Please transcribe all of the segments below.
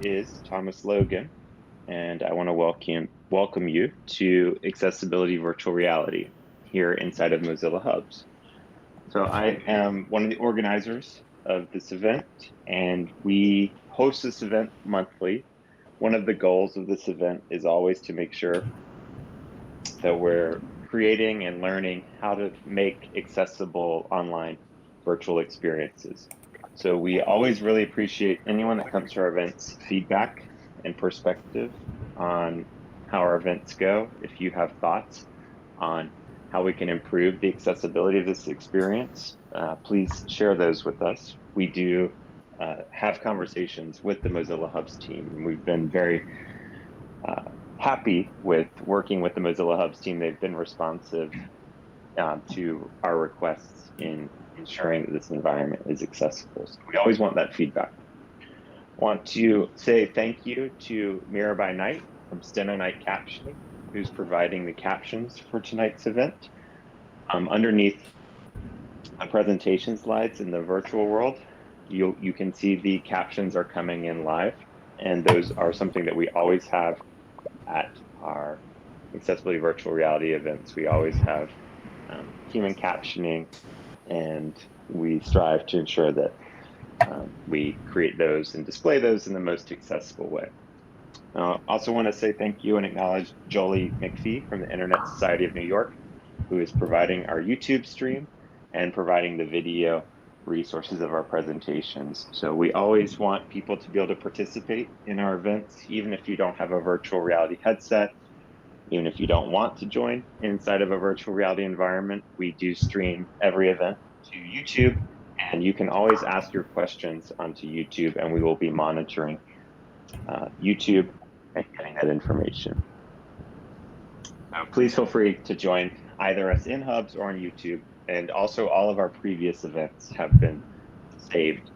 is Thomas Logan, and I want to welcome you to Accessibility Virtual Reality here inside of Mozilla Hubs. So I am one of the organizers of this event, and we host this event monthly. One of the goals of this event is always to make sure that we're creating and learning how to make accessible online virtual experiences. So we always really appreciate anyone that comes to our events' feedback and perspective on how our events go. If you have thoughts on how we can improve the accessibility of this experience, please share those with us. We do have conversations with the Mozilla Hubs team, and we've been very happy with working with the Mozilla Hubs team. They've been responsive to our requests in ensuring that this environment is accessible. So we always want that feedback. I want to say thank you to Mira by Night from Steno Night Captioning, who's providing the captions for tonight's event. Underneath the presentation slides in the virtual world, you can see the captions are coming in live, and those are something that we always have at our accessibility virtual reality events. We always have human captioning, and we strive to ensure that we create those and display those in the most accessible way. I also want to say thank you and acknowledge Jolie McPhee from the Internet Society of New York, who is providing our YouTube stream and providing the video resources of our presentations. So we always want people to be able to participate in our events, even if you don't have a virtual reality headset, even if you don't want to join inside of a virtual reality environment. We do stream every event to YouTube, and you can always ask your questions onto YouTube, and we will be monitoring YouTube and getting that information. Please feel free to join either us in Hubs or on YouTube. And also all of our previous events have been saved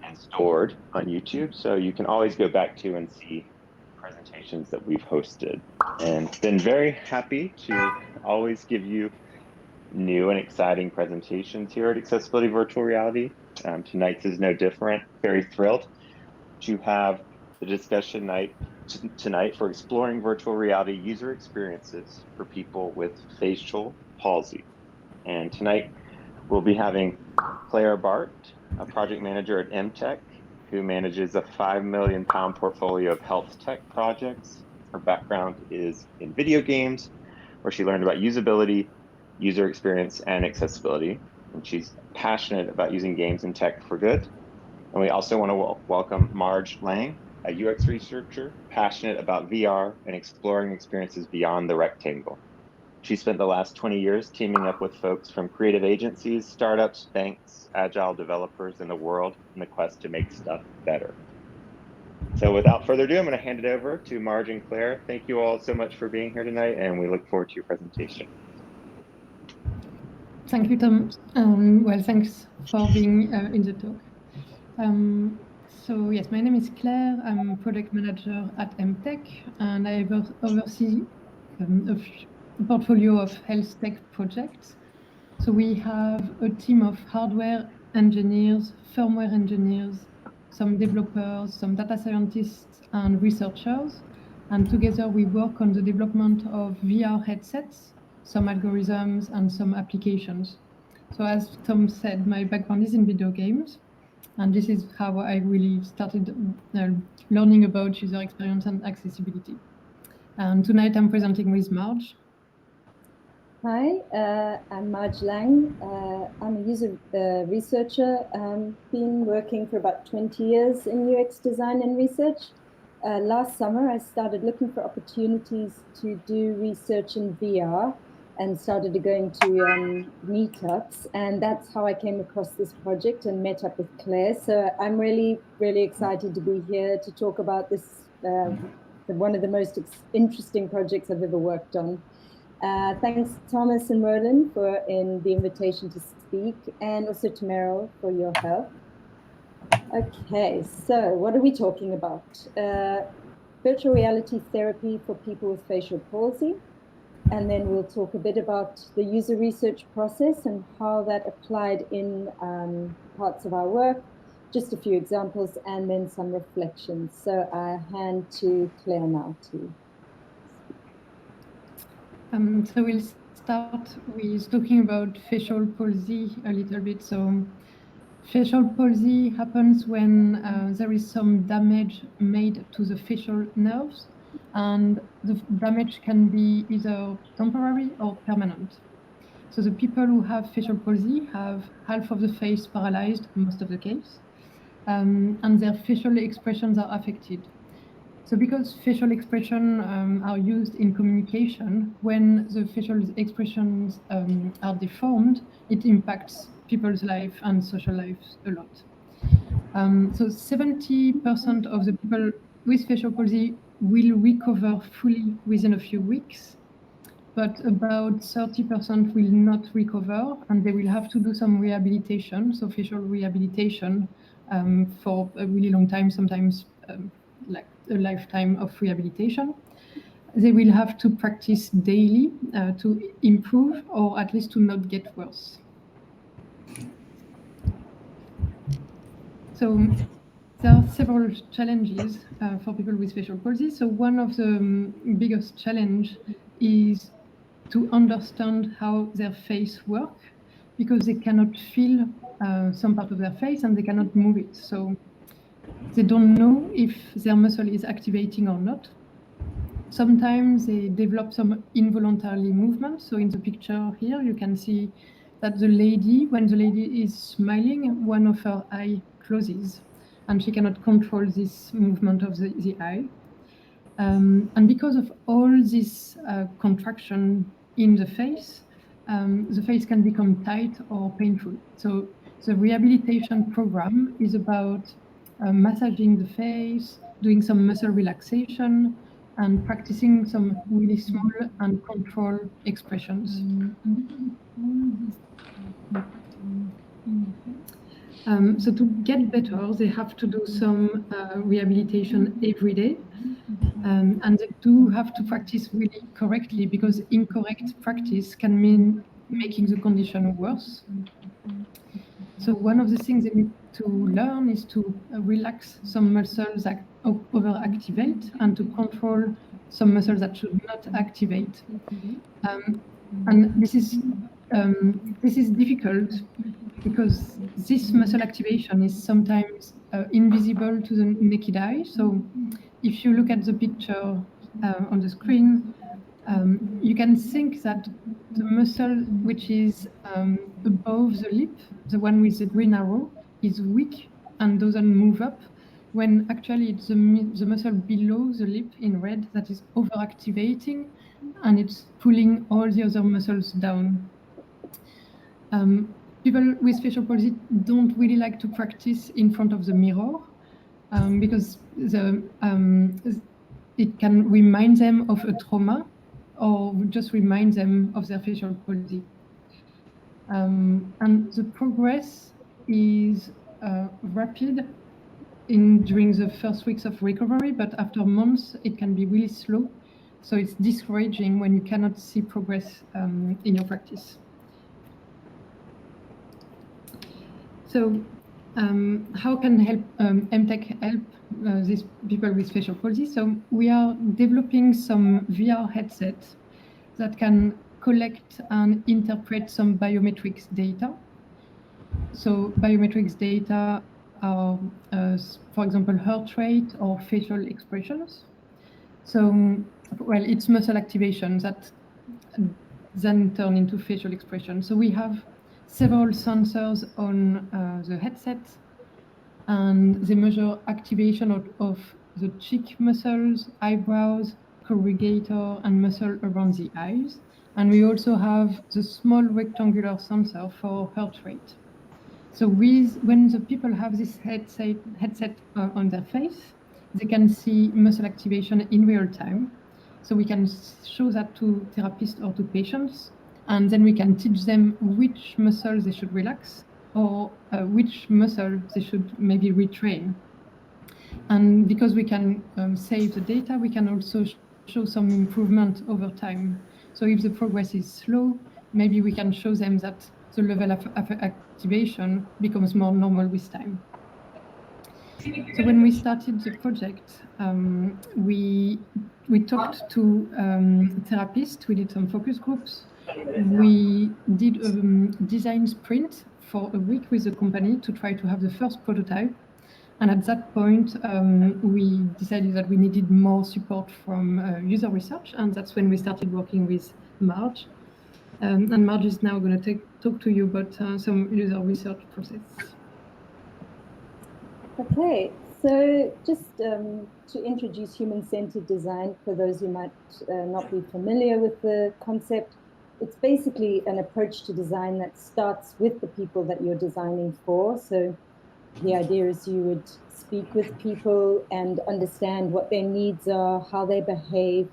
and stored on YouTube. So you can always go back to and see presentations that we've hosted. And been very happy to always give you new and exciting presentations here at Accessibility Virtual Reality. Tonight's is no different. Very thrilled to have the discussion night tonight for exploring virtual reality user experiences for people with facial palsy. And tonight we'll be having Claire Baert, a project manager at MTech, who manages a £5 million portfolio of health tech projects. Her background is in video games, where she learned about usability, user experience, and accessibility. And she's passionate about using games and tech for good. And we also want to welcome Marg Laing, a UX researcher passionate about VR and exploring experiences beyond the rectangle. She spent the last 20 years teaming up with folks from creative agencies, startups, banks, agile developers in the world in the quest to make stuff better. So without further ado, I'm going to hand it over to Marg and Claire. Thank you all so much for being here tonight, and we look forward to your presentation. Thank you, Tom. Well, thanks for being in the talk. So yes, my name is Claire. I'm product manager at MTech, and I oversee a portfolio of health tech projects. So we have a team of hardware engineers, firmware engineers, some developers, some data scientists, and researchers. And together we work on the development of VR headsets, some algorithms, and some applications. So as Tom said, my background is in video games, and this is how I really started learning about user experience and accessibility. And tonight I'm presenting with Marg. Hi, I'm Marg Laing. I'm a user researcher. Been working for about 20 years in UX design and research. Last summer, I started looking for opportunities to do research in VR and started going to meetups. And that's how I came across this project and met up with Claire. So I'm really, really excited to be here to talk about this, one of the most interesting projects I've ever worked on. Thanks, Thomas and Merlin, for the invitation to speak, and also to Meryl for your help. Okay, so what are we talking about? Virtual reality therapy for people with facial palsy. And then we'll talk a bit about the user research process and how that applied in parts of our work. just a few examples and then some reflections. So I hand to Claire now too. So we'll start with talking about facial palsy a little bit. So facial palsy happens when there is some damage made to the facial nerves, and the damage can be either temporary or permanent. So the people who have facial palsy have half of the face paralyzed most of the case, and their facial expressions are affected. So because facial expression are used in communication, when the facial expressions are deformed, it impacts people's life and social lives a lot. So 70% of the people with facial palsy will recover fully within a few weeks, but about 30% will not recover, and they will have to do some rehabilitation, so facial rehabilitation for a really long time, sometimes like a lifetime of rehabilitation. They will have to practice daily to improve, or at least to not get worse. So there are several challenges for people with facial palsy. So one of the biggest challenge is to understand how their face work, because they cannot feel some part of their face and they cannot move it. So they don't know if their muscle is activating or not. Sometimes they develop some involuntary movement. So in the picture here, you can see that the lady, when the lady is smiling, one of her eye closes, and she cannot control this movement of the eye. And because of all this contraction in the face can become tight or painful. So the rehabilitation program is about massaging the face, doing some muscle relaxation, and practicing some really small and controlled expressions. So to get better, they have to do some rehabilitation every day. And they do have to practice really correctly, because incorrect practice can mean making the condition worse. So one of the things they need to learn is to relax some muscles that overactivate, and to control some muscles that should not activate. And this is difficult, because this muscle activation is sometimes invisible to the naked eye. So if you look at the picture on the screen, you can think that the muscle which is above the lip, the one with the green arrow, is weak and doesn't move up, when actually it's the muscle below the lip in red that is overactivating, and it's pulling all the other muscles down. People with facial palsy don't really like to practice in front of the mirror, because it can remind them of a trauma, or just remind them of their facial palsy. And the progress is rapid during the first weeks of recovery, but after months it can be really slow. So it's discouraging when you cannot see progress in your practice. So how can MTech help these people with facial palsy? So we are developing some VR headsets that can collect and interpret some biometrics data. So biometrics data are, for example, heart rate or facial expressions. So, well, it's muscle activation that then turn into facial expression. So we have several sensors on the headset, and they measure activation of the cheek muscles, eyebrows, corrugator, and muscle around the eyes. And we also have the small rectangular sensor for heart rate. So when the people have this headset on their face, they can see muscle activation in real time. So we can show that to therapists or to patients, and then we can teach them which muscles they should relax, or which muscle they should maybe retrain. And because we can save the data, we can also show some improvement over time. So if the progress is slow, maybe we can show them that the level of activation becomes more normal with time. So when we started the project, we talked to therapists. We did some focus groups. We did a design sprint for a week with the company to try to have the first prototype. And at that point, we decided that we needed more support from user research, and that's when we started working with Marg. And Marg is now going to talk to you about some user research process. Okay, so just to introduce human-centered design for those who might not be familiar with the concept, it's basically an approach to design that starts with the people that you're designing for. So the idea is you would speak with people and understand what their needs are, how they behave,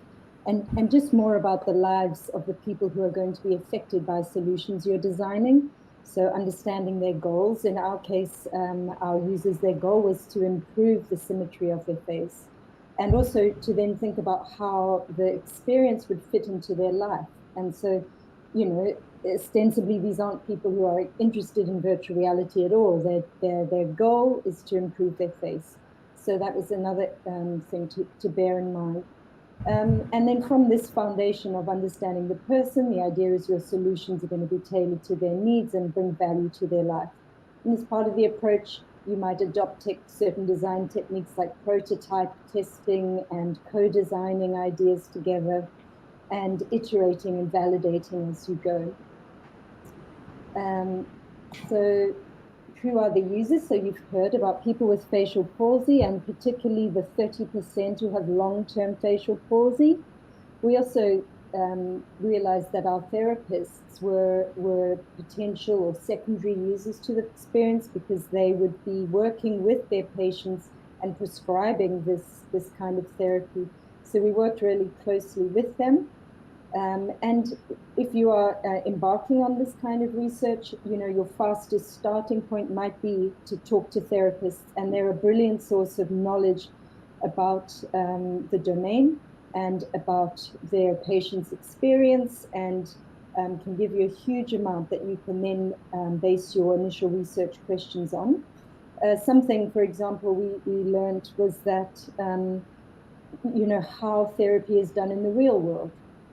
and just more about the lives of the people who are going to be affected by solutions you're designing. So understanding their goals. In our case, our users, their goal was to improve the symmetry of their face, and also to then think about how the experience would fit into their life. And so, you know, ostensibly, these aren't people who are interested in virtual reality at all. Their goal is to improve their face. So that was another thing to bear in mind. And then from this foundation of understanding the person, the idea is your solutions are going to be tailored to their needs and bring value to their life. And as part of the approach, you might adopt certain design techniques like prototype testing and co-designing ideas together and iterating and validating as you go. So who are the users? So you've heard about people with facial palsy, and particularly the 30% who have long-term facial palsy. We also realized that our therapists were potential or secondary users to the experience, because they would be working with their patients and prescribing this kind of therapy. So we worked really closely with them. And if you are embarking on this kind of research, you know, your fastest starting point might be to talk to therapists, and they're a brilliant source of knowledge about the domain and about their patient's experience, and can give you a huge amount that you can then base your initial research questions on. Something, for example, we learned was that, you know, how therapy is done in the real world.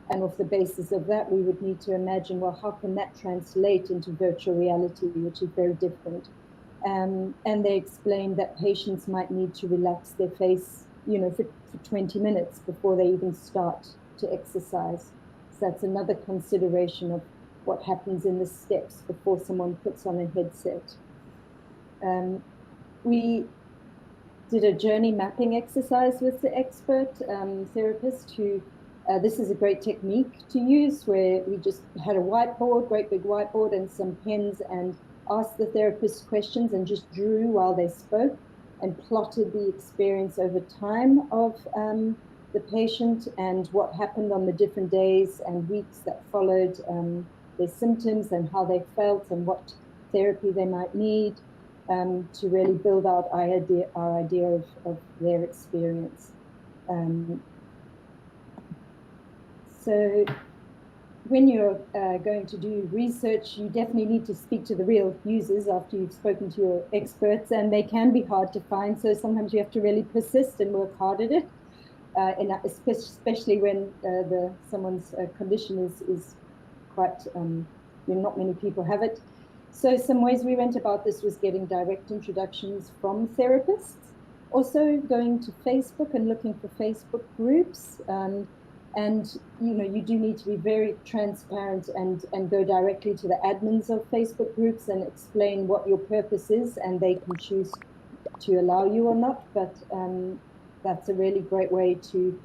And off the basis of that, we would need to imagine, well, how can that translate into virtual reality, which is very different. And they explained that patients might need to relax their face, you know, for 20 minutes before they even start to exercise. So that's another consideration of what happens in the steps before someone puts on a headset. We did a journey mapping exercise with the expert therapist who, this is a great technique to use, where we just had a whiteboard, great big whiteboard, and some pens, and asked the therapist questions and just drew while they spoke and plotted the experience over time of the patient and what happened on the different days and weeks that followed, their symptoms and how they felt and what therapy they might need, to really build out our idea of their experience. So when you're going to do research, you definitely need to speak to the real users after you've spoken to your experts, and they can be hard to find. So sometimes you have to really persist and work hard at it, especially when someone's condition is quite, not many people have it. So some ways we went about this was getting direct introductions from therapists, also going to Facebook and looking for Facebook groups. And you do need to be very transparent and go directly to the admins of Facebook groups and explain what your purpose is, and they can choose to allow you or not. But that's a really great way to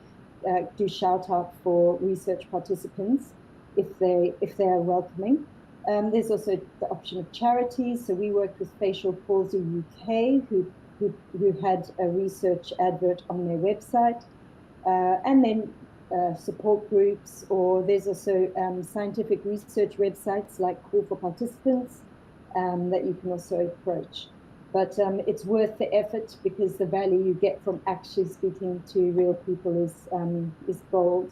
do shout out for research participants if they are welcoming. There's also the option of charities. So we worked with Facial Palsy UK, who had a research advert on their website, and then support groups, or there's also scientific research websites like Call for Participants that you can also approach. But it's worth the effort, because the value you get from actually speaking to real people is bold.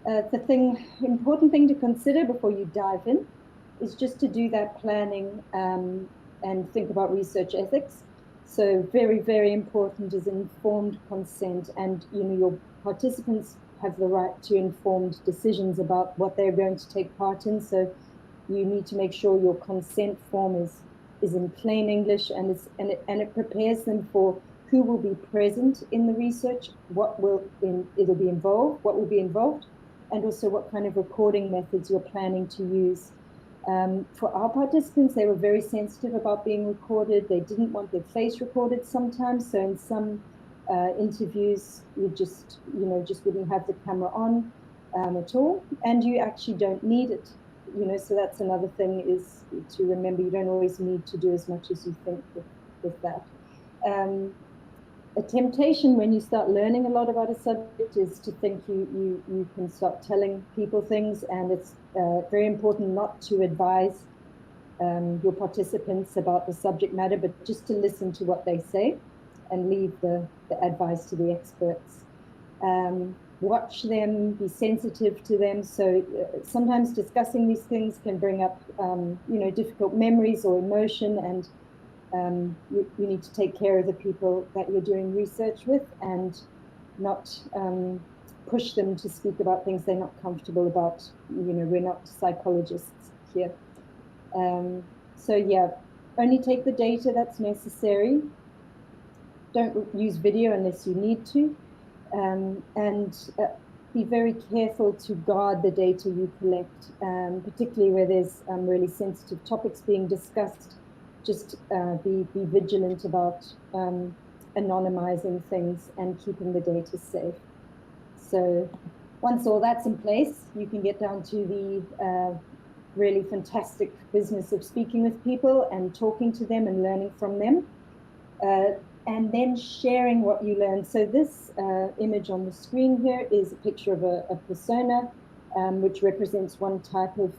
The important thing to consider before you dive in is just to do that planning and think about research ethics. So very, very important is informed consent, and your participants have the right to informed decisions about what they're going to take part in. So you need to make sure your consent form is in plain English, and it prepares them for who will be present in the research, what will be involved, and also what kind of recording methods you're planning to use. For our participants, they were very sensitive about being recorded. They didn't want their face recorded sometimes. So in some interviews, you just wouldn't have the camera on at all, and you actually don't need it. So that's another thing, is to remember you don't always need to do as much as you think with that. A temptation when you start learning a lot about a subject is to think you can start telling people things, and it's very important not to advise your participants about the subject matter, but just to listen to what they say and leave the advice to the experts. Watch them, be sensitive to them. So sometimes discussing these things can bring up difficult memories or emotion, and you need to take care of the people that you're doing research with, and not push them to speak about things they're not comfortable about. We're not psychologists here. So yeah, only take the data that's necessary. Don't use video unless you need to. And be very careful to guard the data you collect, particularly where there's really sensitive topics being discussed. Just be vigilant about anonymizing things and keeping the data safe. So once all that's in place, you can get down to the really fantastic business of speaking with people and talking to them and learning from them. And then sharing what you learned. So this image on the screen here is a picture of a persona, which represents one type of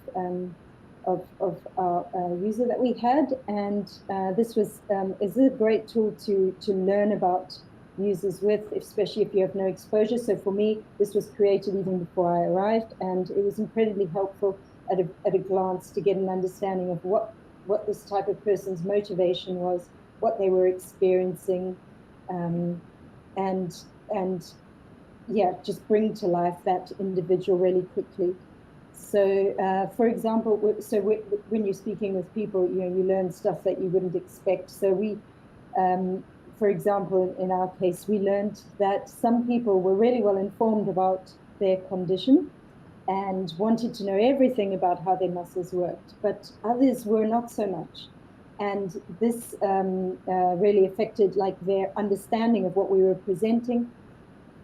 our user that we had. And this is a great tool to learn about users with, especially if you have no exposure. So for me, this was created even before I arrived, and it was incredibly helpful at a glance to get an understanding of what this type of person's motivation was, what they were experiencing, and yeah, just bring to life that individual really quickly. So for example, when you're speaking with people, you learn stuff that you wouldn't expect. So we, for example, in our case, we learned that some people were really well informed about their condition and wanted to know everything about how their muscles worked, but others were not so much. And this really affected their understanding of what we were presenting.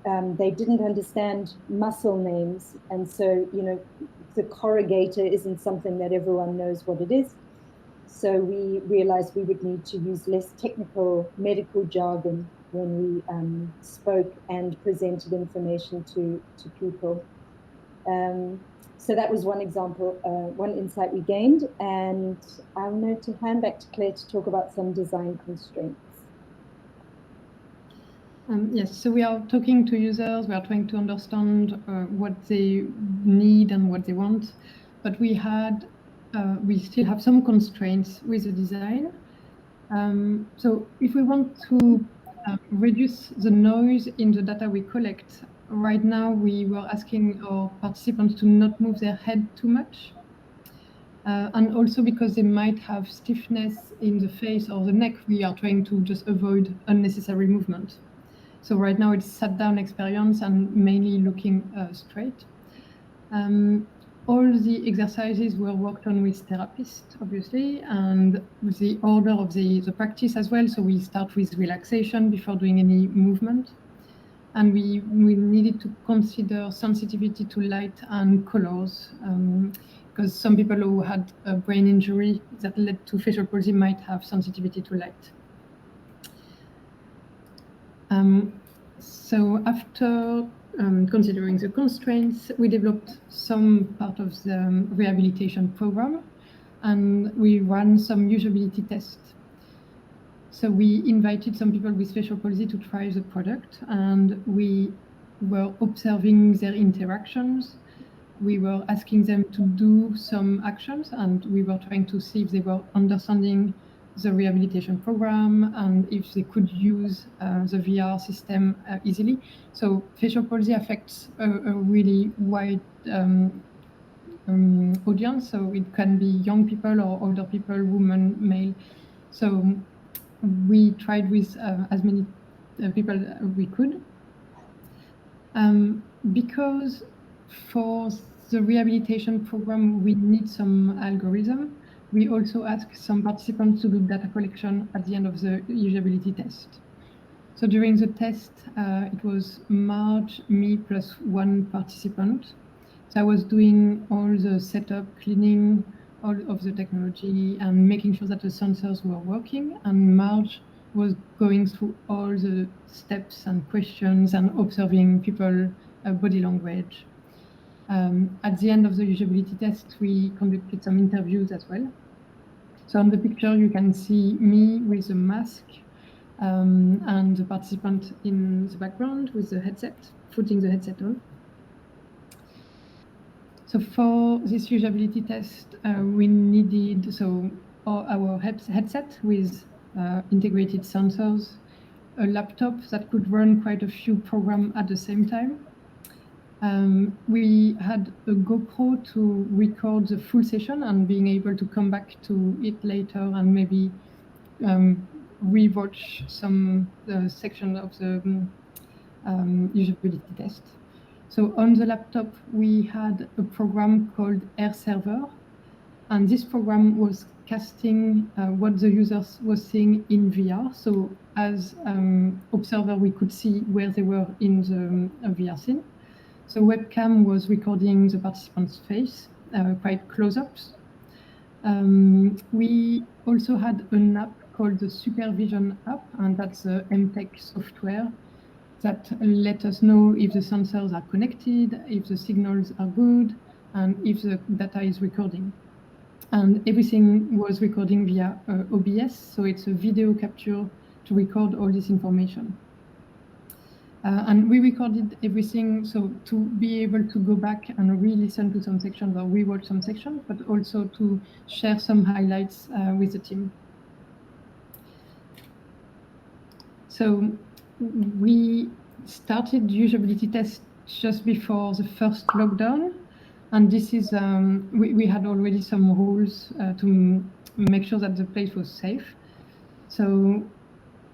They didn't understand muscle names, and so the corrugator isn't something that everyone knows what it is. So we realized we would need to use less technical medical jargon when we spoke and presented information to people. So that was one example, one insight we gained, and I'm going to hand back to Claire to talk about some design constraints. Yes, so we are talking to users, we are trying to understand what they need and what they want, but we still have some constraints with the design. So if we want to reduce the noise in the data we collect, right now we were asking our participants to not move their head too much. And also because they might have stiffness in the face or the neck, we are trying to just avoid unnecessary movement. So right now it's sat down experience and mainly looking straight. All the exercises were worked on with therapists, obviously, and with the order of the practice as well. So we start with relaxation before doing any movement. And we needed to consider sensitivity to light and colors, because some people who had a brain injury that led to facial palsy might have sensitivity to light. So after considering the constraints, we developed some part of the rehabilitation program, and we ran some usability tests. So we invited some people with facial palsy to try the product, and we were observing their interactions. We were asking them to do some actions, and we were trying to see if they were understanding the rehabilitation program and if they could use the VR system easily. So facial palsy affects a really wide audience. So it can be young people or older people, women, male. So we tried with as many people we could. Because for the rehabilitation program, we need some algorithm. We also ask some participants to do data collection at the end of the usability test. So during the test, it was Marge, me, plus one participant. So I was doing all the setup, cleaning all of the technology and making sure that the sensors were working. And Marge was going through all the steps and questions and observing people body language. At the end of the usability test, we conducted some interviews as well. So on the picture, you can see me with a mask and the participant in the background with the headset, putting the headset on. So for this usability test, we needed our headset with integrated sensors, a laptop that could run quite a few programs at the same time. We had a GoPro to record the full session and being able to come back to it later and maybe rewatch some section of the usability test. So on the laptop, we had a program called Air Server, and this program was casting what the users was seeing in VR. So as observer, we could see where they were in the VR scene. So webcam was recording the participant's face, quite close-ups. We also had an app called the Supervision app, and that's the MTech software that let us know if the sensors are connected, if the signals are good, and if the data is recording. And everything was recording via OBS, so it's a video capture to record all this information. And we recorded everything, so to be able to go back and re-listen to some sections or rewatch some sections, but also to share some highlights with the team. So we started usability test just before the first lockdown, and this is we had already some rules to make sure that the place was safe. So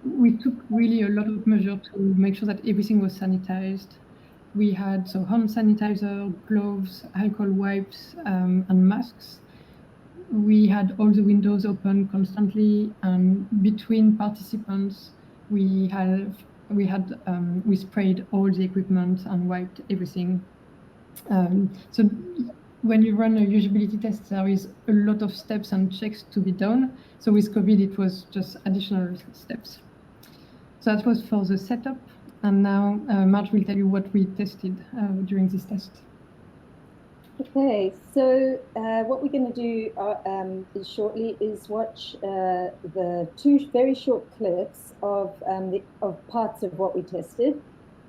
we took really a lot of measures to make sure that everything was sanitized. We had hand sanitizer, gloves, alcohol wipes, and masks. We had all the windows open constantly, and between participants, we sprayed all the equipment and wiped everything. So when you run a usability test, there is a lot of steps and checks to be done. So with COVID, it was just additional steps. So that was for the setup. And now Marge will tell you what we tested during this test. Okay, so what we're going to do shortly is watch the two very short clips of parts of what we tested.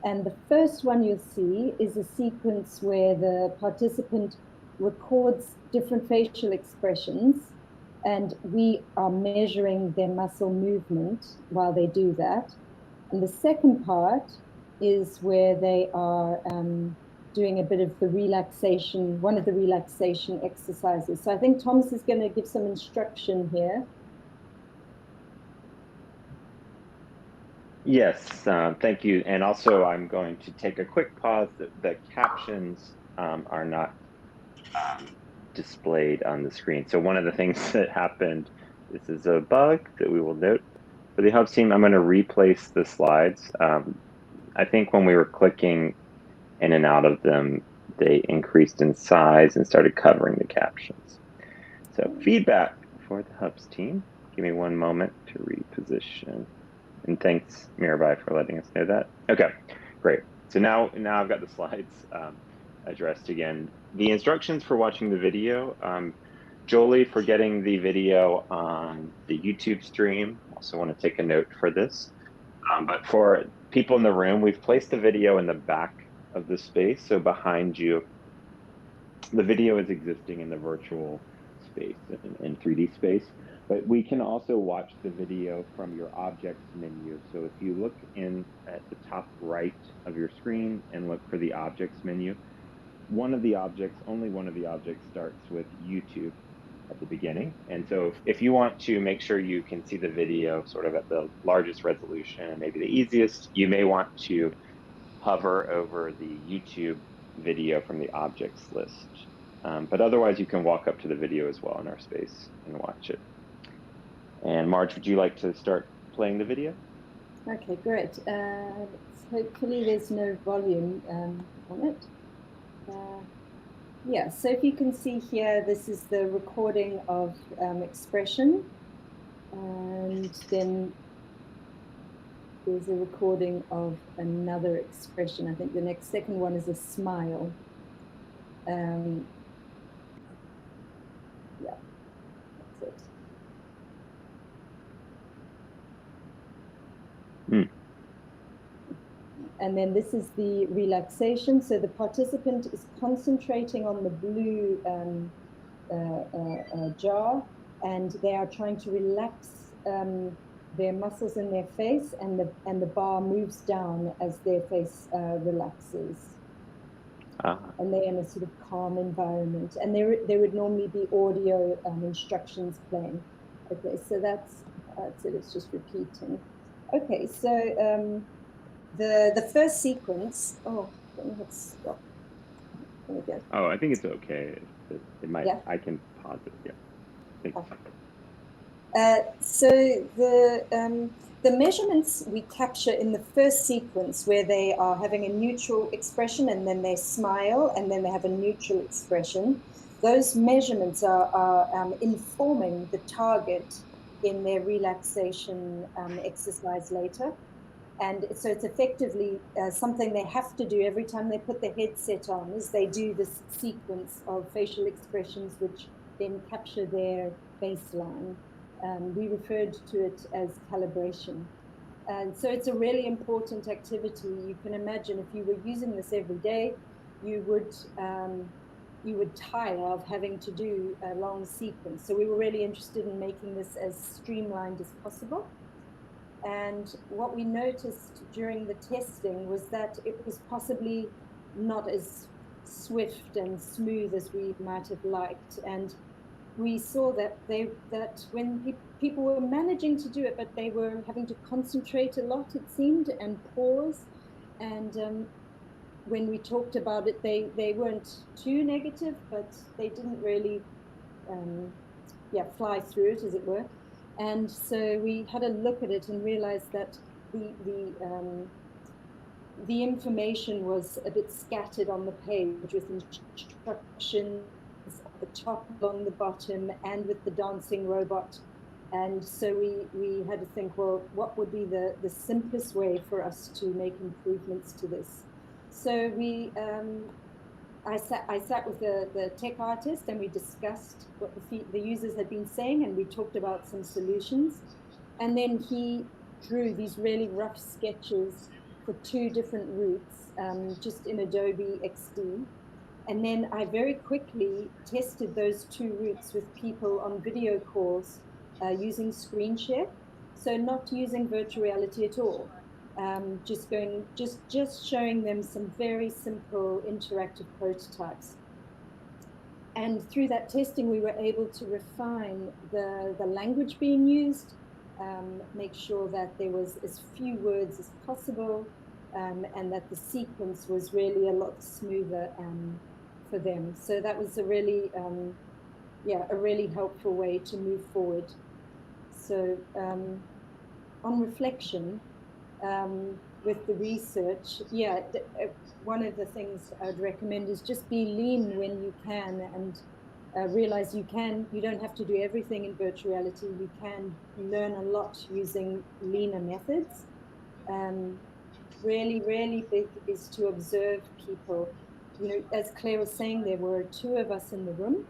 And the first one you'll see is a sequence where the participant records different facial expressions, and we are measuring their muscle movement while they do that. And the second part is where they are doing a bit of the relaxation, one of the relaxation exercises. So I think Thomas is going to give some instruction here. Yes, thank you. And also I'm going to take a quick pause. The captions are not displayed on the screen. So one of the things that happened, this is a bug that we will note. For the Hubs team, I'm going to replace the slides. I think when we were clicking in and out of them, they increased in size and started covering the captions. So feedback for the Hubs team. Give me one moment to reposition. And thanks, Mirabai, for letting us know that. Okay, great. So now I've got the slides addressed again. The instructions for watching the video, Jolie for getting the video on the YouTube stream. Also want to take a note for this. But for people in the room, we've placed the video in the back of the space. So behind you, the video is existing in the virtual space, in 3D space. But we can also watch the video from your objects menu. So if you look in at the top right of your screen and look for the objects menu, only one of the objects starts with YouTube at the beginning. And so if you want to make sure you can see the video sort of at the largest resolution and maybe the easiest, you may want to hover over the YouTube video from the objects list. But otherwise, you can walk up to the video as well in our space and watch it. And Marge, would you like to start playing the video? Okay, great. Hopefully there's no volume on it. Yeah, so if you can see here, this is the recording of expression. And then there's a recording of another expression. I think the second one is a smile. Yeah, that's it. And then this is the relaxation. So the participant is concentrating on the blue jar, and they are trying to relax their muscles in their face, and the bar moves down as their face relaxes. And they're in a sort of calm environment. And there would normally be audio instructions playing. Okay, so that's it. It's just repeating. Okay, so the first sequence. Oh, let's stop. There we go. Oh, I think it's okay. It might. Yeah. I can pause it. Yeah. Thanks. So the measurements we capture in the first sequence, where they are having a neutral expression and then they smile and then they have a neutral expression, those measurements are informing the target in their relaxation exercise later. And so it's effectively something they have to do every time they put the headset on, is they do this sequence of facial expressions which then capture their baseline. We referred to it as calibration. And so it's a really important activity. You can imagine if you were using this every day, you would tire of having to do a long sequence. So we were really interested in making this as streamlined as possible. And what we noticed during the testing was that it was possibly not as swift and smooth as we might have liked. And we saw that when people were managing to do it, but they were having to concentrate a lot, it seemed, and pause. And when we talked about it, they weren't too negative, but they didn't really fly through it, as it were. And so we had a look at it and realized that the information was a bit scattered on the page, with instructions at the top, along the bottom, and with the dancing robot. And so we had to think, well, what would be the simplest way for us to make improvements to this? So I sat with the tech artist, and we discussed what the users had been saying, and we talked about some solutions. And then he drew these really rough sketches for 2 different routes, just in Adobe XD. And then I very quickly tested those 2 routes with people on video calls using screen share. So not using virtual reality at all. Just showing them some very simple interactive prototypes. And through that testing, we were able to refine the language being used, make sure that there was as few words as possible, and that the sequence was really a lot smoother for them. So that was a really helpful way to move forward. So on reflection, with the research, one of the things I'd recommend is just be lean when you can, and realize you don't have to do everything in virtual reality. You can learn a lot using leaner methods. Really, really big is to observe people. You know, as Claire was saying, there were 2 of us in the room,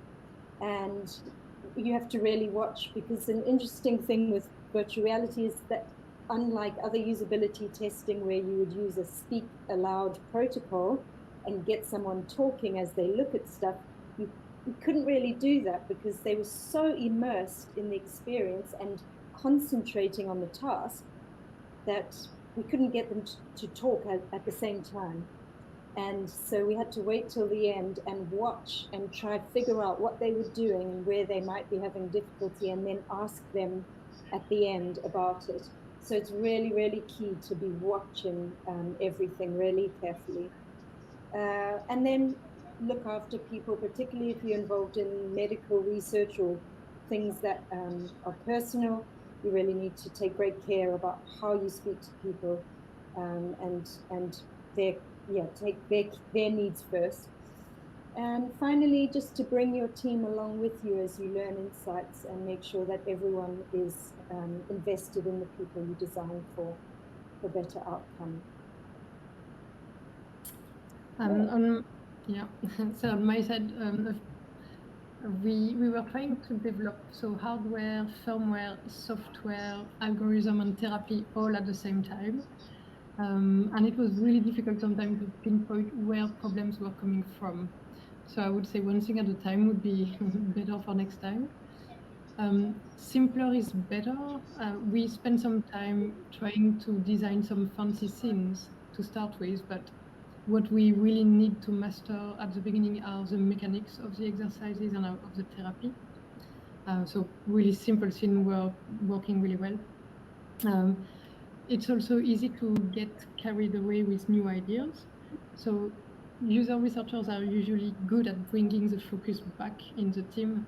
and you have to really watch, because an interesting thing with virtual reality is that, unlike other usability testing where you would use a speak aloud protocol and get someone talking as they look at stuff, we couldn't really do that because they were so immersed in the experience and concentrating on the task that we couldn't get them to talk at the same time. And so we had to wait till the end and watch and try to figure out what they were doing and where they might be having difficulty, and then ask them at the end about it. So it's really, really key to be watching everything really carefully. And then look after people, particularly if you're involved in medical research or things that are personal. You really need to take great care about how you speak to people, and take their needs first. And finally, just to bring your team along with you as you learn insights, and make sure that everyone is invested in the people you design for better outcome. So on my side, we were trying to develop hardware, firmware, software, algorithm, and therapy all at the same time. And it was really difficult sometimes to pinpoint where problems were coming from. So I would say one thing at a time would be better for next time. Simpler is better. We spent some time trying to design some fancy scenes to start with, but what we really need to master at the beginning are the mechanics of the exercises and of the therapy. So really simple scenes were working really well. It's also easy to get carried away with new ideas. So user researchers are usually good at bringing the focus back in the team.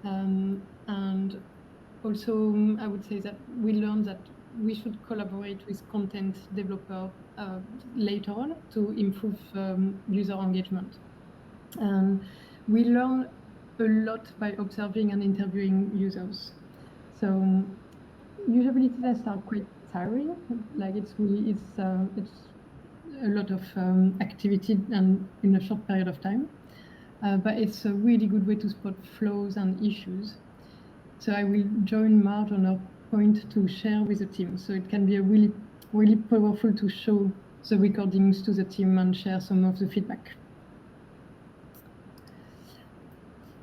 And also, I would say that we learned that we should collaborate with content developer later on to improve user engagement. We learn a lot by observing and interviewing users. So usability tests are quite tiring. Like it's a lot of activity and in a short period of time. But it's a really good way to spot flaws and issues. So I will join Marg on a point to share with the team. So it can be a really, really powerful to show the recordings to the team and share some of the feedback.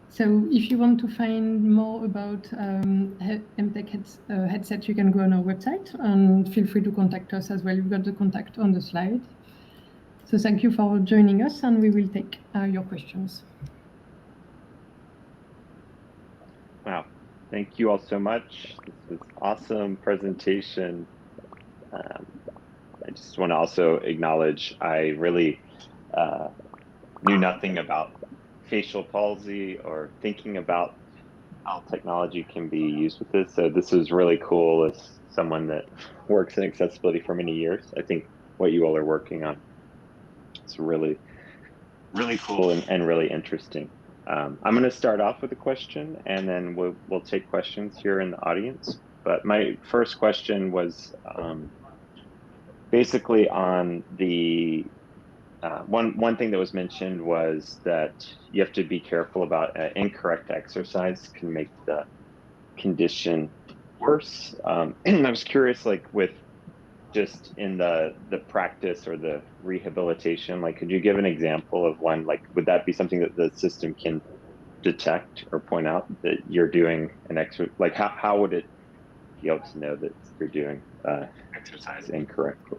So if you want to find more about MTech headset, you can go on our website, and feel free to contact us as well. You've got the contact on the slide. So thank you for joining us, and we will take your questions. Wow, thank you all so much. This was awesome presentation. I just want to also acknowledge I really knew nothing about facial palsy or thinking about how technology can be used with this. So this is really cool as someone that works in accessibility for many years. I think what you all are working on is really, really cool and really interesting. I'm going to start off with a question, and then we'll take questions here in the audience. But my first question was basically on the one thing that was mentioned was that you have to be careful about incorrect exercise can make the condition worse. And I was curious, like with just in the practice or the rehabilitation, like could you give an example of one? Like would that be something that the system can detect or point out that you're doing an exercise? Like how would it be able to know that you're doing exercise incorrectly?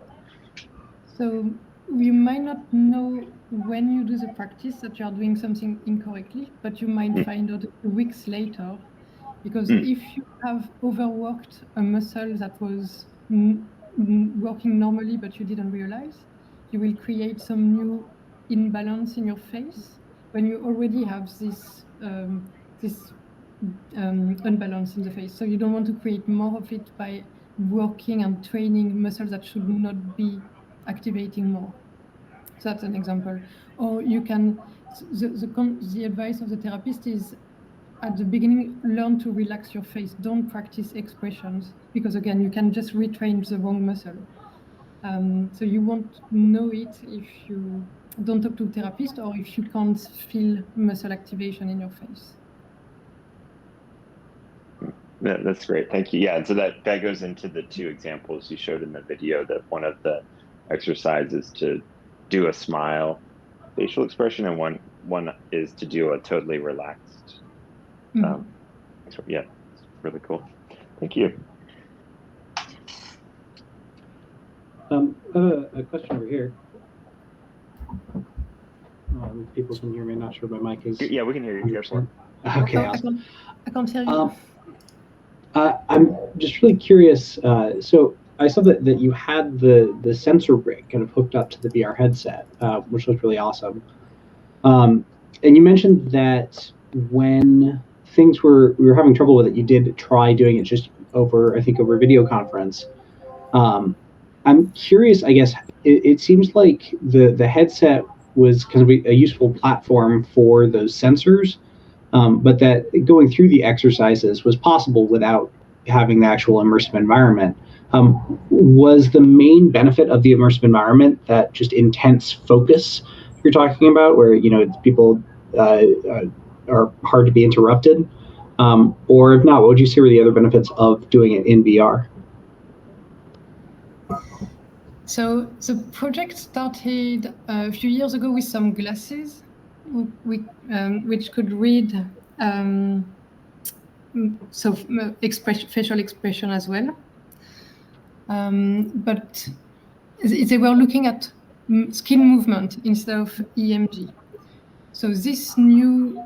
So you might not know when you do the practice that you are doing something incorrectly, but you might find out weeks later, because if you have overworked a muscle that was working normally but you didn't realize, you will create some new imbalance in your face when you already have this unbalance in the face. So you don't want to create more of it by working and training muscles that should not be activating more. So that's an example. Or you can, the advice of the therapist is at the beginning, learn to relax your face. Don't practice expressions, because again, you can just retrain the wrong muscle. So you won't know it if you don't talk to a therapist or if you can't feel muscle activation in your face. That's great, thank you. Yeah, so that goes into the two examples you showed in the video, that one of the exercises to do a smile facial expression, and one one is to do a totally relaxed. So yeah, it's really cool. Thank you. I have a question over here. People can hear me. I'm not sure my mic is. Yeah, we can hear you. Go for it. Okay. I can't hear you. I'm just really curious. So I saw that you had the sensor rig kind of hooked up to the VR headset, which looked really awesome. And you mentioned that when we were having trouble with it, you did try doing it just over video conference. I'm curious, I guess, it seems like the headset was kind of a useful platform for those sensors, but that going through the exercises was possible without having the actual immersive environment. Was the main benefit of the immersive environment that just intense focus you're talking about, where people are hard to be interrupted? Or if not, what would you say were the other benefits of doing it in VR? So the project started a few years ago with some glasses, which could read facial expression as well. But they were looking at skin movement instead of EMG. So this new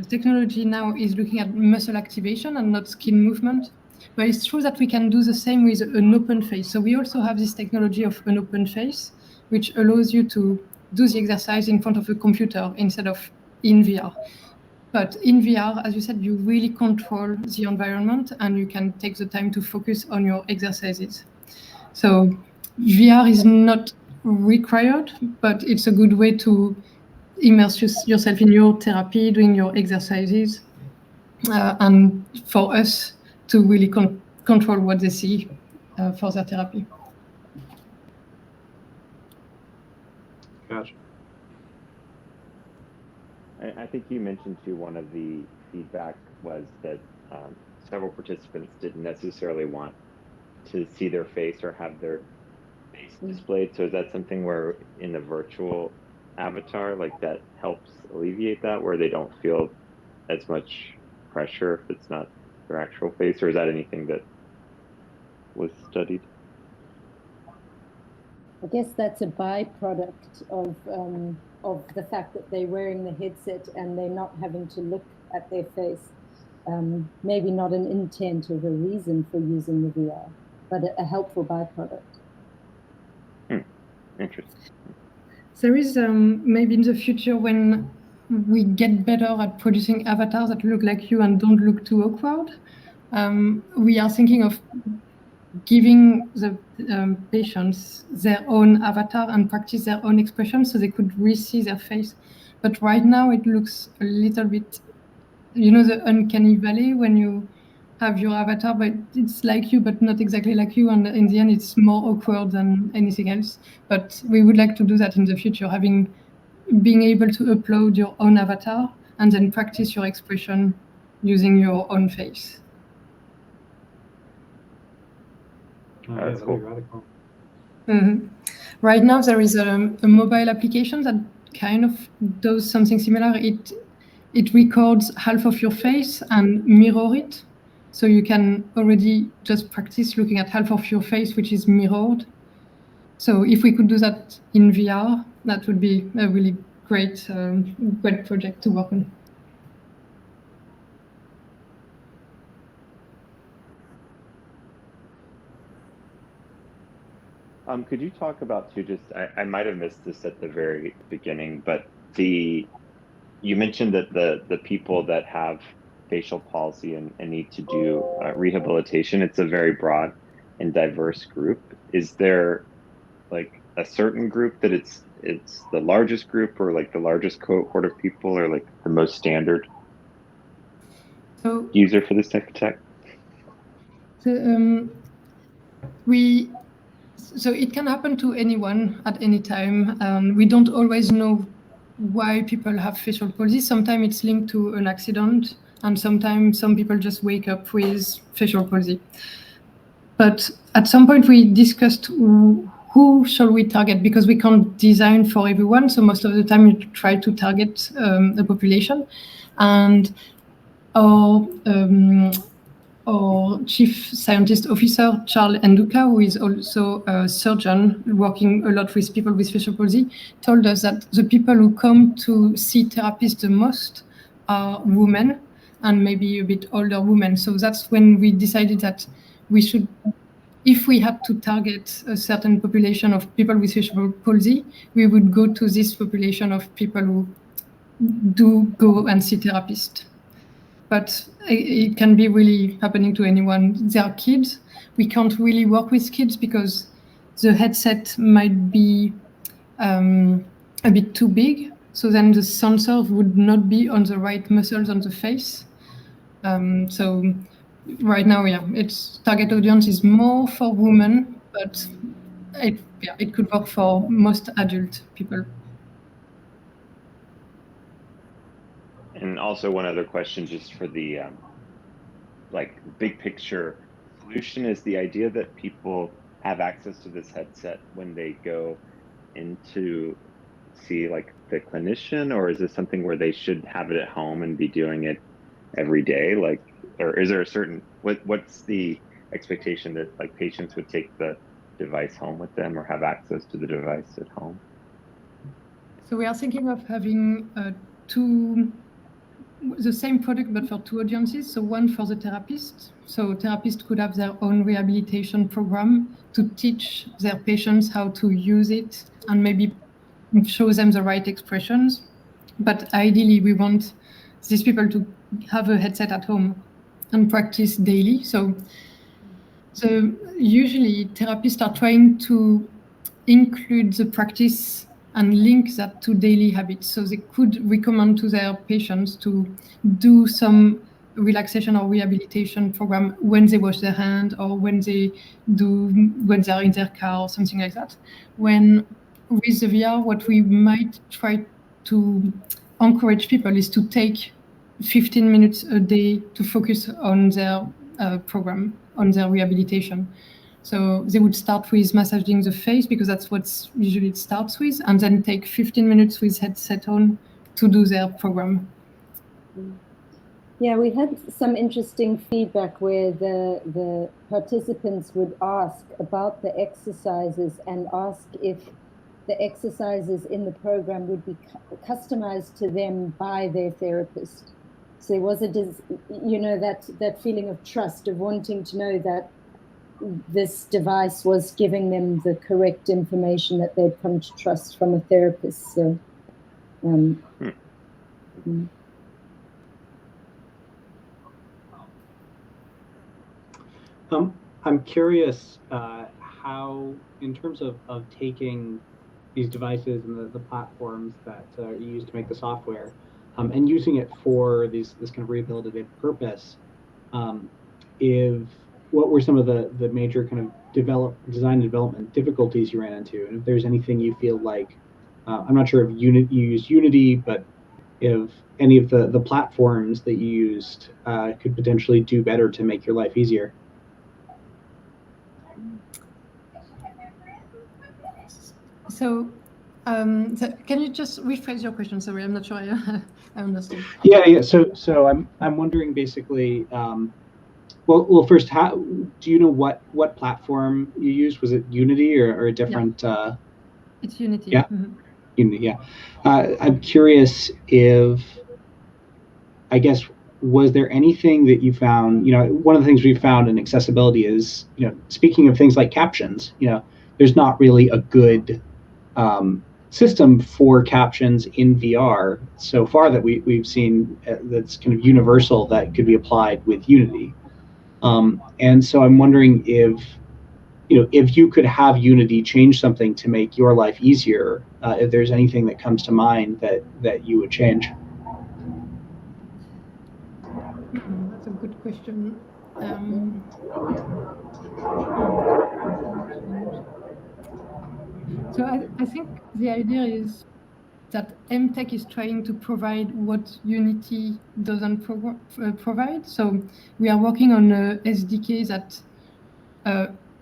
technology now is looking at muscle activation and not skin movement. But it's true that we can do the same with an open face. So we also have this technology of an open face, which allows you to do the exercise in front of a computer instead of in VR. But in VR, as you said, you really control the environment and you can take the time to focus on your exercises. So VR is not required, but it's a good way to immerse yourself in your therapy, doing your exercises, and for us to really control what they see for their therapy. Gotcha. I think you mentioned too, one of the feedback was that several participants didn't necessarily want to see their face or have their face displayed. So is that something where in the virtual avatar, like that helps alleviate that, where they don't feel as much pressure if it's not their actual face, or is that anything that was studied? I guess that's a byproduct of the fact that they're wearing the headset and they're not having to look at their face. Maybe not an intent or a reason for using the VR, but a helpful byproduct. Interesting. There is maybe in the future, when we get better at producing avatars that look like you and don't look too awkward, we are thinking of giving the patients their own avatar and practice their own expression so they could re-see their face. But right now it looks a little bit, the uncanny valley when you have your avatar, but it's like you, but not exactly like you. And in the end, it's more awkward than anything else. But we would like to do that in the future, being able to upload your own avatar and then practice your expression using your own face. That's cool. Radical. Mm-hmm. Right now, there is a mobile application that kind of does something similar. It records half of your face and mirror it. So you can already just practice looking at half of your face, which is mirrored. So if we could do that in VR, that would be a really great project to work on. Could you talk about too, I might have missed this at the very beginning, but you mentioned that the people that have facial palsy and need to do rehabilitation, it's a very broad and diverse group. Is there like a certain group that it's the largest group, or like the largest cohort of people, or like the most standard user for this type of tech? So it can happen to anyone at any time. We don't always know why people have facial palsy. Sometimes it's linked to an accident, and sometimes some people just wake up with facial palsy. But at some point we discussed who who shall we target? Because we can't design for everyone, so most of the time we try to target the population. And our chief scientist officer, Charles Nduka, who is also a surgeon working a lot with people with cerebral palsy, told us that the people who come to see therapists the most are women, and maybe a bit older women. So that's when we decided that we should, if we had to target a certain population of people with cerebral palsy, we would go to this population of people who do go and see therapists. But it can be really happening to anyone. There are kids. We can't really work with kids because the headset might be a bit too big. So then the sensor would not be on the right muscles on the face. So right now, its target audience is more for women, but it could work for most adult people. And also one other question, just for the like big picture solution, is the idea that people have access to this headset when they go into see like the clinician, or is this something where they should have it at home and be doing it every day? Like, or is there a certain, what's the expectation that like patients would take the device home with them or have access to the device at home? So we are thinking of having the same product but for two audiences. So one for the therapist. So therapists could have their own rehabilitation program to teach their patients how to use it and maybe show them the right expressions. But ideally, we want these people to have a headset at home and practice daily. So usually therapists are trying to include the practice and link that to daily habits. So they could recommend to their patients to do some relaxation or rehabilitation program when they wash their hands or when they're in their car or something like that. When with the VR, what we might try to encourage people is to take 15 minutes a day to focus on their program, on their rehabilitation. So they would start with massaging the face because that's what usually it starts with, and then take 15 minutes with headset on to do their program. Yeah, we had some interesting feedback where the participants would ask about the exercises and ask if the exercises in the program would be customized to them by their therapist. So there was that feeling of trust, of wanting to know that this device was giving them the correct information that they'd come to trust from a therapist. So, I'm curious how, in terms of taking these devices and the platforms that you use to make the software and using it for this kind of rehabilitative purpose, what were some of the major kind of design and development difficulties you ran into, and if there's anything you feel like, I'm not sure if you use Unity, but if any of the platforms that you used could potentially do better to make your life easier. So can you just rephrase your question? Sorry, I'm not sure I understood. Yeah. So I'm wondering basically. Well, first, do you know what platform you used? Was it Unity or a different? Yeah. It's Unity. Yeah. Mm-hmm. Unity. Yeah. I'm curious if, I guess, was there anything that you found? One of the things we found in accessibility is, speaking of things like captions, there's not really a good system for captions in VR so far that we've seen that's kind of universal that could be applied with Unity. And so I'm wondering if you could have Unity change something to make your life easier, if there's anything that comes to mind that you would change. That's a good question. So I think the idea is that MTech is trying to provide what Unity doesn't provide. So we are working on a SDK that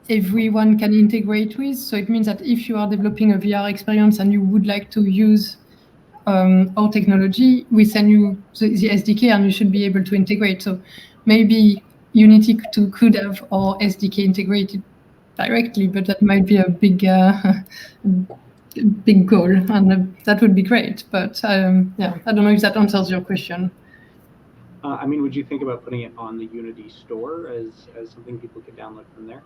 everyone can integrate with. So it means that if you are developing a VR experience and you would like to use our technology, we send you the SDK and you should be able to integrate. So maybe Unity could have our SDK integrated directly, but that might be a big big goal, and that would be great. But yeah, I don't know if that answers your question. I mean, would you think about putting it on the Unity store as something people could download from there?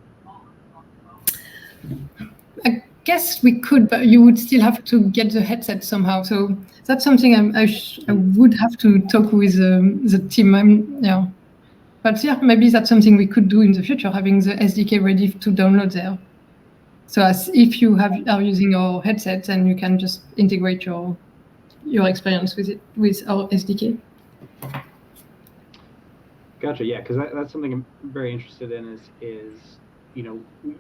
I guess we could, but you would still have to get the headset somehow. So that's something I would have to talk with the team. Yeah, but yeah, maybe that's something we could do in the future, having the SDK ready to download there. So as if you are using our headsets, and you can just integrate your experience with it with our SDK. Gotcha. Yeah, because that's something I'm very interested in. Is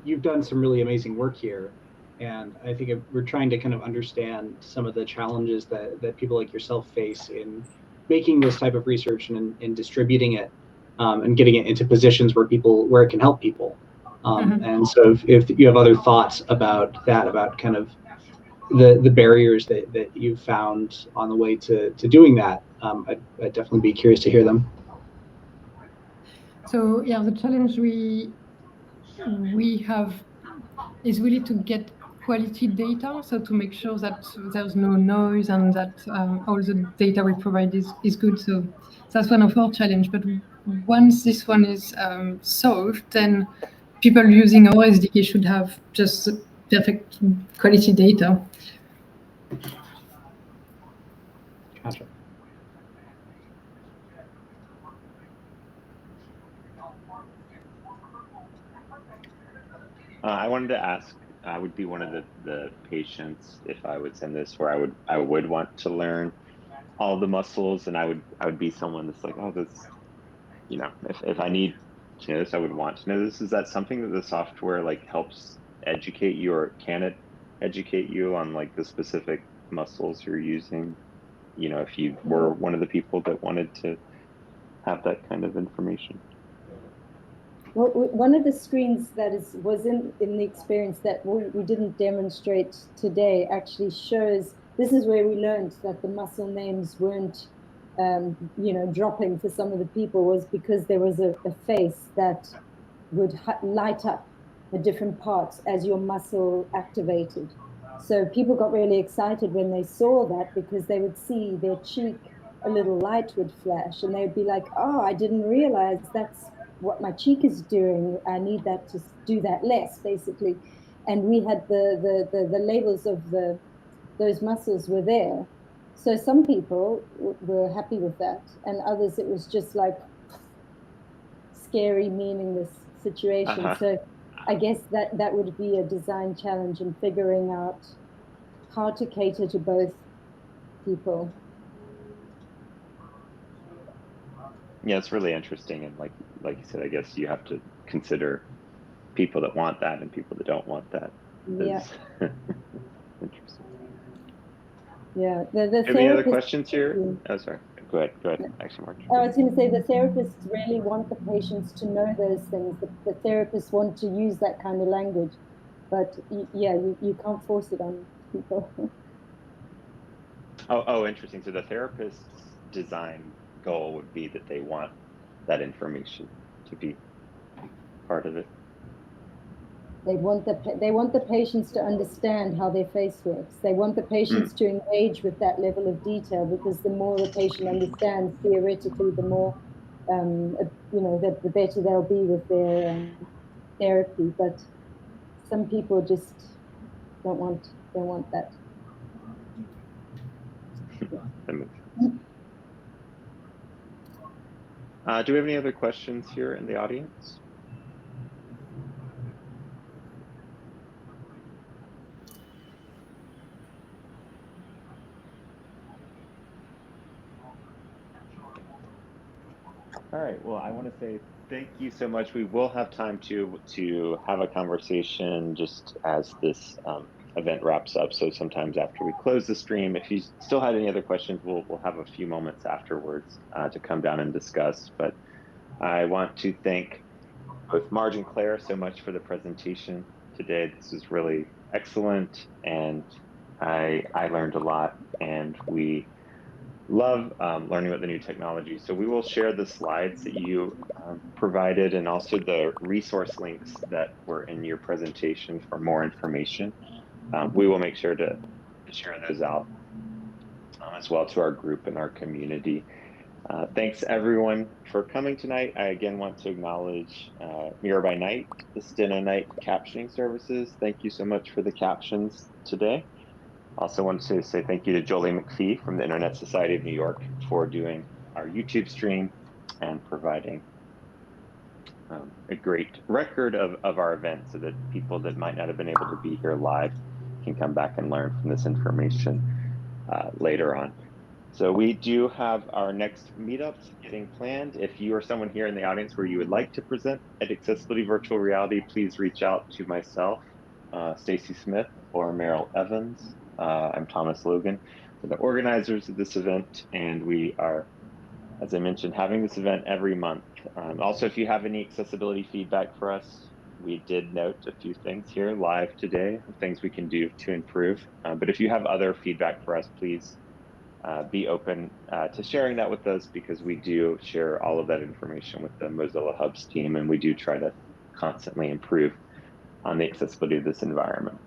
you've done some really amazing work here, and I think we're trying to kind of understand some of the challenges that people like yourself face in making this type of research and in distributing it and getting it into positions where it can help people. And so if you have other thoughts about that, about kind of the barriers that you've found on the way to doing that, I'd definitely be curious to hear them. So yeah, the challenge we have is really to get quality data, so to make sure that there's no noise and that all the data we provide is good. So that's one of our challenge. But once this one is solved, then people using our SDK should have just perfect quality data. Gotcha. I wanted to ask, I would be one of the patients if I would send this, where I would want to learn all the muscles, and I would be someone that's like, oh, this, if I need to know this, I would want to know this. Is that something that the software like helps educate you, or can it educate you on like the specific muscles you're using? If you were one of the people that wanted to have that kind of information. Well, one of the screens that was in the experience that we didn't demonstrate today actually shows, this is where we learned that the muscle names weren't, dropping for some of the people, was because there was a face that would light up the different parts as your muscle activated. So people got really excited when they saw that, because they would see their cheek, a little light would flash, and they'd be like, oh, I didn't realize that's what my cheek is doing. I need that to do that less, basically. And we had the labels of those muscles were there. So some people were happy with that, and others it was just like scary, meaningless situation. So I guess that would be a design challenge in figuring out how to cater to both people. Yeah, it's really interesting, and like you said, I guess you have to consider people that want that and people that don't want that. Yeah. Interesting. Yeah. Any other questions here? Oh, sorry. Go ahead. Actually, Mark. I was going to say, the therapists really want the patients to know those things. The therapists want to use that kind of language, but you can't force it on people. Oh, interesting. So the therapist's design goal would be that they want that information to be part of it. They want the patients to understand how their face works. They want the patients to engage with that level of detail, because the more the patient understands, theoretically, the more the better they'll be with their therapy. But some people just don't want that. That makes sense. Do we have any other questions here in the audience? All right. Well, I want to say thank you so much. We will have time to have a conversation just as this event wraps up. So sometimes after we close the stream, if you still had any other questions, we'll have a few moments afterwards to come down and discuss. But I want to thank both Marg and Claire so much for the presentation today. This is really excellent, and I learned a lot, and we love learning about the new technology. So we will share the slides that you provided and also the resource links that were in your presentation for more information. We will make sure to share those out as well to our group and our community. Thanks everyone for coming tonight. I again want to acknowledge Mirror by Night, the Steno Night captioning services. Thank you so much for the captions today. Also want to say thank you to Jolie McPhee from the Internet Society of New York for doing our YouTube stream and providing a great record of our event so that people that might not have been able to be here live can come back and learn from this information later on. So we do have our next meetups getting planned. If you are someone here in the audience where you would like to present at Accessibility Virtual Reality, please reach out to myself, Stacy Smith, or Meryl Evans. I'm Thomas Logan. We're the organizers of this event, and we are, as I mentioned, having this event every month. Also, if you have any accessibility feedback for us, we did note a few things here live today, things we can do to improve. But if you have other feedback for us, please be open to sharing that with us, because we do share all of that information with the Mozilla Hubs team, and we do try to constantly improve on the accessibility of this environment.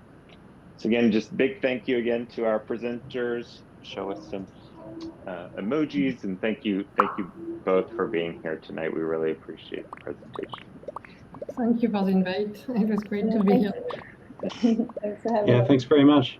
So again, just big thank you again to our presenters. Show us some emojis, and thank you both for being here tonight. We really appreciate the presentation. Thank you for the invite. It was great to be here. Thanks for having us. Yeah, thanks very much.